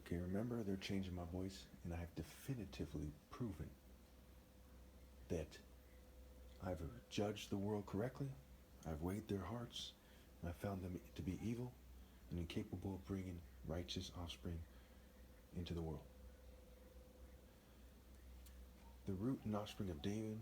Okay, remember they're changing my voice, and I've definitively proven that I've judged the world correctly, I've weighed their hearts, and I found them to be evil and incapable of bringing righteous offspring into the world. The root and offspring of David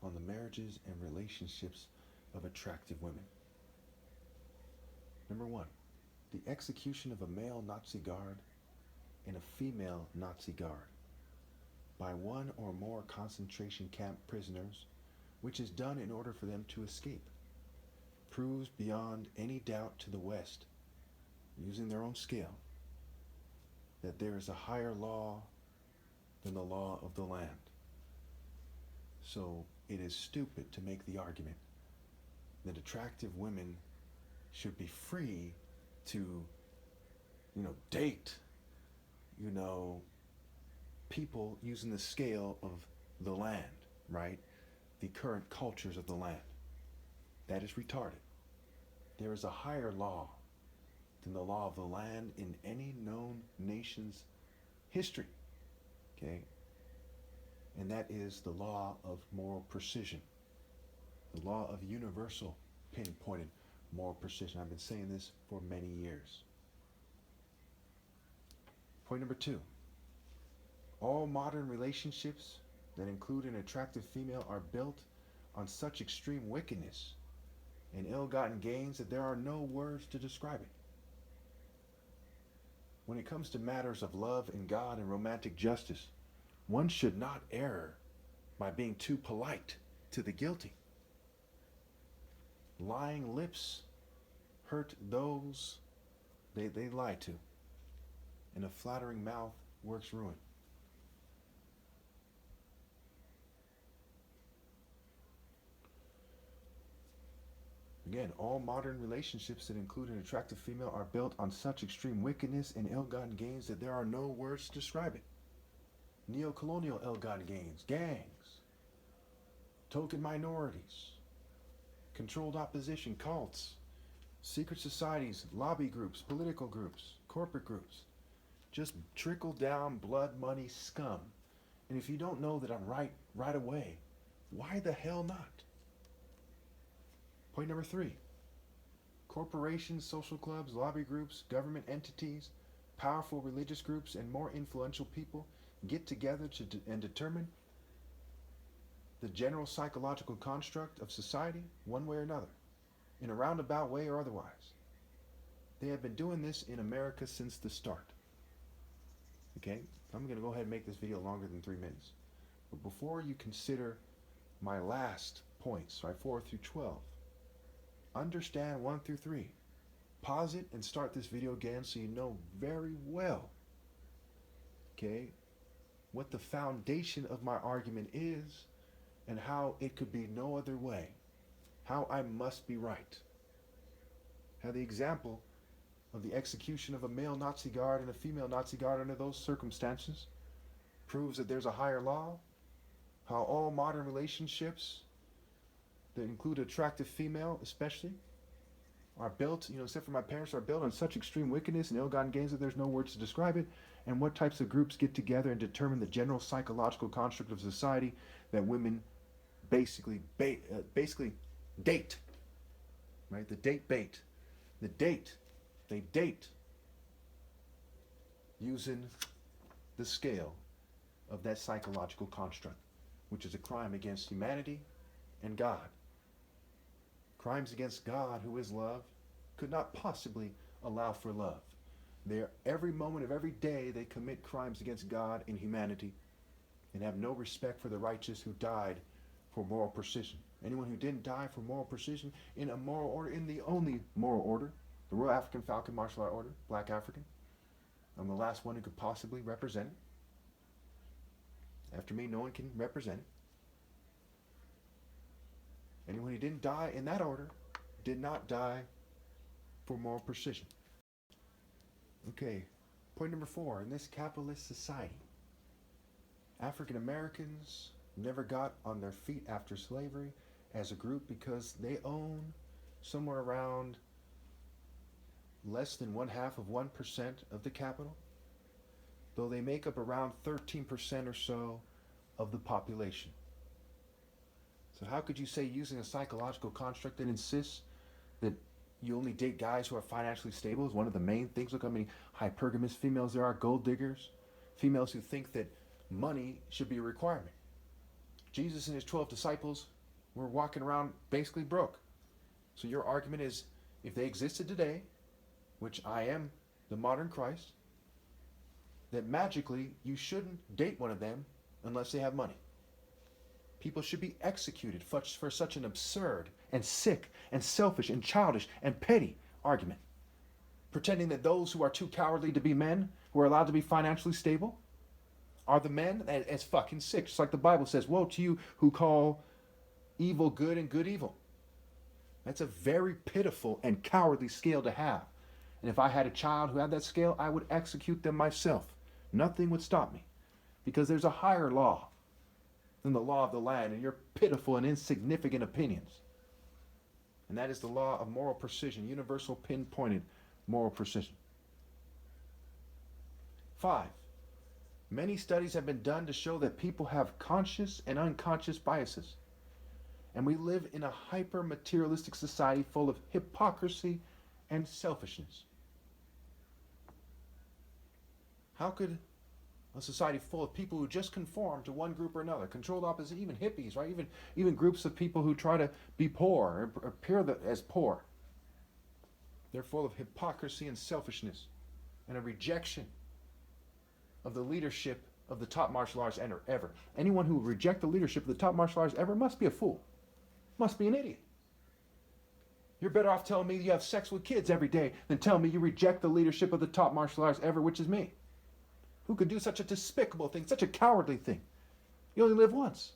on the marriages and relationships of attractive women. Number one, the execution of a male Nazi guard and a female Nazi guard by one or more concentration camp prisoners, which is done in order for them to escape, proves beyond any doubt to the West, using their own scale, that there is a higher law than the law of the land. So it is stupid to make the argument that attractive women should be free to, date, people using the scale of the land, right? The current cultures of the land. That is retarded. There is a higher law than the law of the land in any known nation's history, okay? And that is the law of moral precision, the law of universal pinpointed moral precision. I've been saying this for many years. Point number two, all modern relationships that include an attractive female are built on such extreme wickedness and ill-gotten gains that there are no words to describe it. When it comes to matters of love and God and romantic justice, one should not err by being too polite to the guilty. Lying lips hurt those they lie to, and a flattering mouth works ruin. Again, all modern relationships that include an attractive female are built on such extreme wickedness and ill-gotten gains that there are no words to describe it. Neo-colonial ill-gotten gains, gangs, token minorities, controlled opposition, cults, secret societies, lobby groups, political groups, corporate groups. Just trickle down blood money scum. And if you don't know that I'm right away, why the hell not? Point number three, corporations, social clubs, lobby groups, government entities, powerful religious groups, and more influential people get together and determine the general psychological construct of society one way or another, in a roundabout way or otherwise. They have been doing this in America since the start. Okay, I'm going to go ahead and make this video longer than 3 minutes. But before you consider my last points, right, 4 through 12, understand 1 through 3. Pause it and start this video again so you know very well, okay, what the foundation of my argument is and how it could be no other way, how I must be right. How the example of the execution of a male Nazi guard and a female Nazi guard under those circumstances proves that there's a higher law, how all modern relationships that include attractive female especially are built, except for my parents, are built on such extreme wickedness and ill-gotten gains that there's no words to describe it, and what types of groups get together and determine the general psychological construct of society that women basically date, right? The date bait. They date using the scale of that psychological construct, which is a crime against humanity and God. Crimes against God, who is love, could not possibly allow for love. Every moment of every day they commit crimes against God and humanity and have no respect for the righteous who died for moral precision. Anyone who didn't die for moral precision in a moral order, in the only moral order, the Royal African Falcon Martial Art Order, Black African, I'm the last one who could possibly represent it. After me, no one can represent it. Anyone who didn't die in that order did not die for moral precision. Okay, point number 4. In this capitalist society, African Americans never got on their feet after slavery as a group because they own somewhere around less than 1/2 of 1% of the capital. though they make up around 13% or so of the population. So how could you say using a psychological construct that insists that you only date guys who are financially stable is one of the main things? Look how many hypergamous females there are, gold diggers, females who think that money should be a requirement. Jesus and his 12 disciples were walking around basically broke. So your argument is, if they existed today, which I am the modern Christ, that magically you shouldn't date one of them unless they have money. People should be executed for such an absurd and sick and selfish and childish and petty argument. Pretending that those who are too cowardly to be men, who are allowed to be financially stable, are the men. It's fucking sick. Just like the Bible says, woe to you who call evil good and good evil. That's a very pitiful and cowardly scale to have. And if I had a child who had that scale, I would execute them myself. Nothing would stop me. Because there's a higher law than the law of the land and your pitiful and insignificant opinions. And that is the law of moral precision, universal pinpointed moral precision. 5. Many studies have been done to show that people have conscious and unconscious biases. And we live in a hyper-materialistic society full of hypocrisy and selfishness. How could a society full of people who just conform to one group or another, controlled opposite, even hippies, right? Even groups of people who try to be poor or appear as poor. They're full of hypocrisy and selfishness and a rejection of the leadership of the top martial arts ever. Anyone who would reject the leadership of the top martial arts ever must be a fool. Must be an idiot. You're better off telling me you have sex with kids every day than telling me you reject the leadership of the top martial arts ever, which is me. Who could do such a despicable thing, such a cowardly thing? You only live once.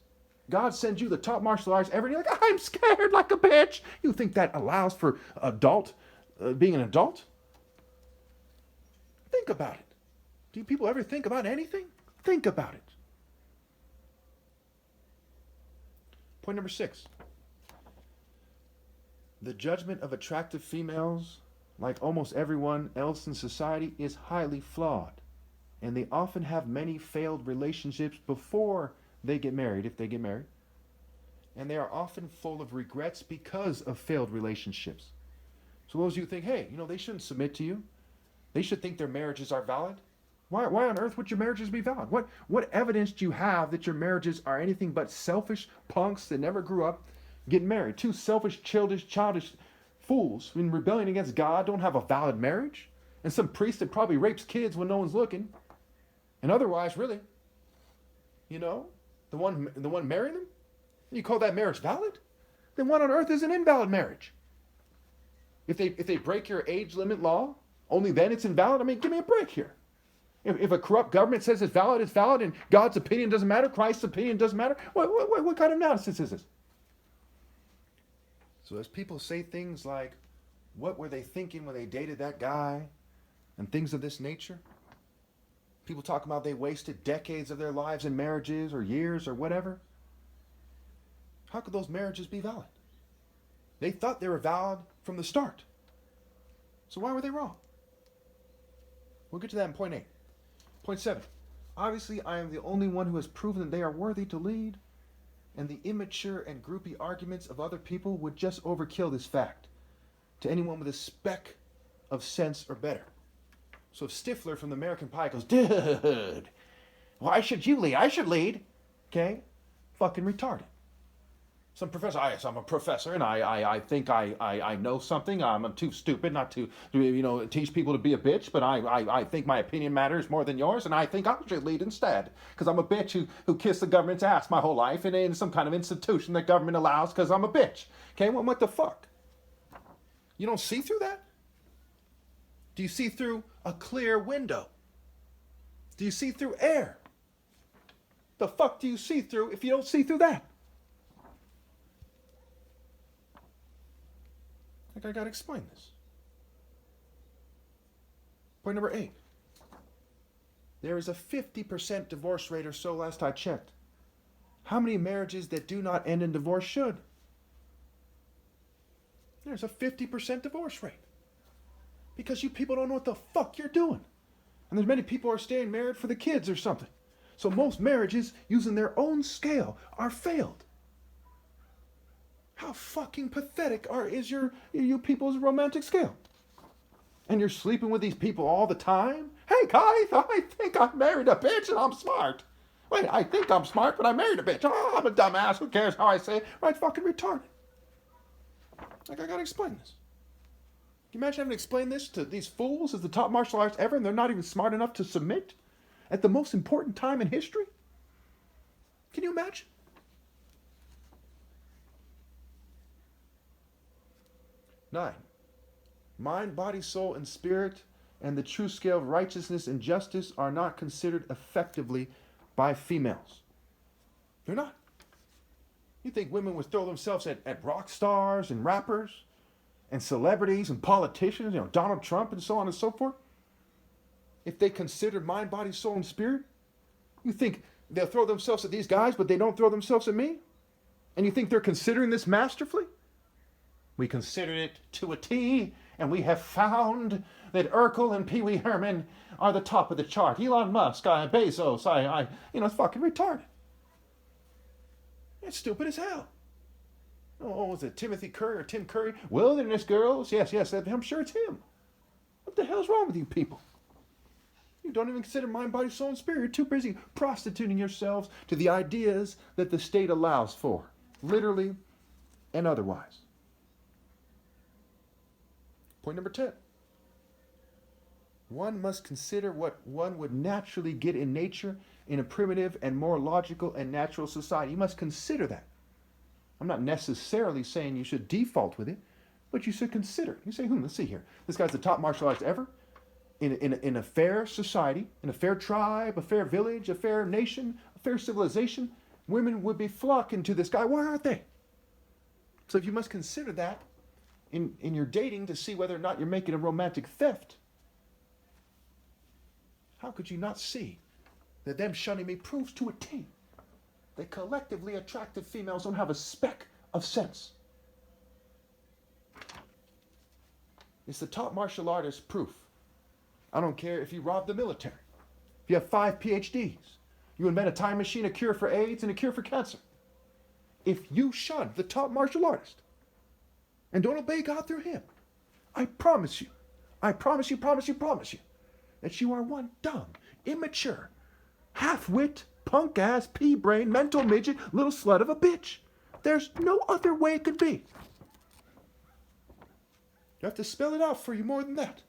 God sends you the top martial arts ever, and you're like, I'm scared like a bitch. You think that allows for being an adult? Think about it. Do people ever think about anything? Think about it. Point number 6. The judgment of attractive females, like almost everyone else in society, is highly flawed. And they often have many failed relationships before they get married, if they get married. And they are often full of regrets because of failed relationships. So those of you who think, hey, they shouldn't submit to you. They should think their marriages are valid. Why on earth would your marriages be valid? What evidence do you have that your marriages are anything but selfish punks that never grew up getting married? Two selfish, childish fools in rebellion against God don't have a valid marriage? And some priest that probably rapes kids when no one's looking. And otherwise, really, the one marrying them? You call that marriage valid? Then what on earth is an invalid marriage? If they break your age limit law, only then it's invalid? I mean, give me a break here. If a corrupt government says it's valid, and God's opinion doesn't matter, Christ's opinion doesn't matter, what kind of nonsense is this? So as people say things like, what were they thinking when they dated that guy? And things of this nature. People talk about they wasted decades of their lives in marriages or years or whatever. How could those marriages be valid? They thought they were valid from the start. So why were they wrong? We'll get to that in point 8. Point 7. Obviously, I am the only one who has proven that they are worthy to lead, and the immature and groupie arguments of other people would just overkill this fact to anyone with a speck of sense or better. So if Stifler from the American Pie goes, dude, why should you lead? I should lead. Okay? Fucking retarded. Some professor, I'm a professor and I think I know something. I'm too stupid not to teach people to be a bitch, but I think my opinion matters more than yours, and I think I should lead instead. Because I'm a bitch who kissed the government's ass my whole life and in some kind of institution that government allows because I'm a bitch. Okay? Well, what the fuck? You don't see through that? Do you see through a clear window? Do you see through air? The fuck do you see through if you don't see through that? I gotta explain this. Point number 8. There is a 50% divorce rate or so last I checked. How many marriages that do not end in divorce should? There's a 50% divorce rate. Because you people don't know what the fuck you're doing. And there's many people are staying married for the kids or something. So most marriages using their own scale are failed. How fucking pathetic is you people's romantic scale? And you're sleeping with these people all the time? Hey, Kai, I think I married a bitch and I'm smart. Wait, I think I'm smart, but I married a bitch. Oh, I'm a dumbass. Who cares how I say it? Right, fucking retarded. Like, I gotta explain this. Can you imagine having to explain this to these fools as the top martial arts ever, and they're not even smart enough to submit at the most important time in history? Can you imagine? Nine. Mind, body, soul, and spirit, and the true scale of righteousness and justice are not considered effectively by females. They're not. You think women would throw themselves at rock stars and rappers and celebrities and politicians, Donald Trump and so on and so forth? If they considered mind, body, soul, and spirit? You think they'll throw themselves at these guys, but they don't throw themselves at me? And you think they're considering this masterfully? We considered it to a T, and we have found that Urkel and Pee Wee Herman are the top of the chart. Elon Musk, Bezos, it's fucking retarded. It's stupid as hell. Oh, is it Timothy Curry or Tim Curry? Wilderness Girls? Yes, I'm sure it's him. What the hell's wrong with you people? You don't even consider mind, body, soul, and spirit. You're too busy prostituting yourselves to the ideas that the state allows for, literally and otherwise. Point number 10. One must consider what one would naturally get in nature in a primitive and more logical and natural society. You must consider that. I'm not necessarily saying you should default with it, but you should consider. You say, let's see here. This guy's the top martial artist ever. In a fair society, in a fair tribe, a fair village, a fair nation, a fair civilization, women would be flocking to this guy. Why aren't they? So if you must consider that in your dating to see whether or not you're making a romantic theft, how could you not see that them shunning me proves to a T that collectively attractive females don't have a speck of sense? It's the top martial artist proof. I don't care if you rob the military, if you have 5 PhDs, you invent a time machine, a cure for AIDS, and a cure for cancer. If you shun the top martial artist and don't obey God through him, I promise you, promise you, that you are one dumb, immature, half-wit, punk-ass, pea-brain, mental midget, little slut of a bitch. There's no other way it could be. You have to spell it out for you more than that.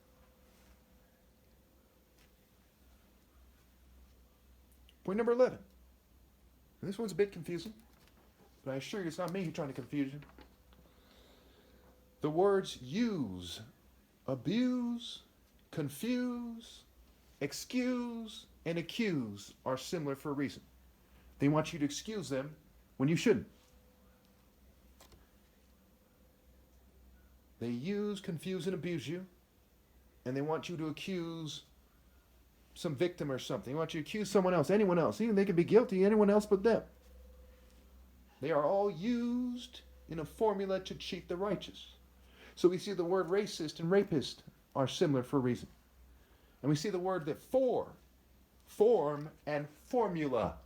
Point number 11. And this one's a bit confusing, but I assure you it's not me who's trying to confuse you. The words use, abuse, confuse, excuse, and accuse are similar for a reason. They want you to excuse them when you shouldn't. They use, confuse, and abuse you, and they want you to accuse some victim or something. They want you to accuse someone else, anyone else. Even they could be guilty, anyone else but them. They are all used in a formula to cheat the righteous. So we see the word racist and rapist are similar for a reason. And we see the word that form and formula